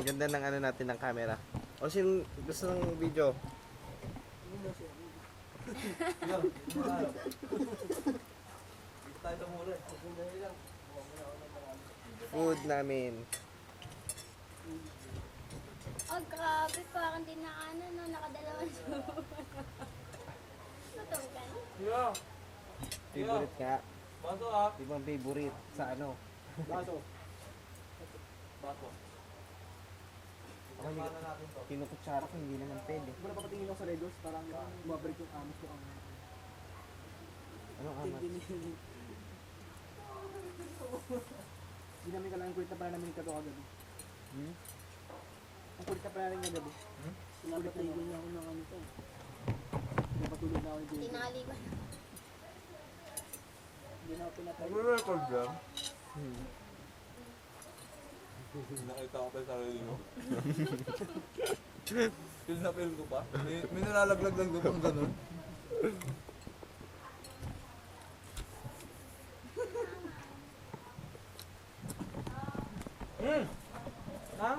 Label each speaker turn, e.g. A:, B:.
A: Ganda ng ano natin ng camera. O sino gusto ng video? Food namin.
B: Oh, grabe. Parang din na ano, no, nakadalawang Gutom ka na?
C: Yeah.
A: Favorite nga.
C: Baso ah.
A: Di ba favorite sa ano?
C: Baso. Baso.
A: Ako yung kinukutsara ko, hindi naman pwede.
D: Kung napapatingin ako sa Redos, parang mabalik yung amos ko ang
A: Anong amat?
D: Hindi namin kailangan kulit na pala namin ikato kagabi. Ang kulit na pala namin kagabi. Pinapatay niya ako ng ano to. Napatulog na ako yung baby.
B: Tinali ko na.
D: Hindi na ako pinatay.
C: Nagre-record lang. Nakita ko pa yung sarili mo. Feel na feel ko pa. May nalalaglag lang doon pang ganun. Ha?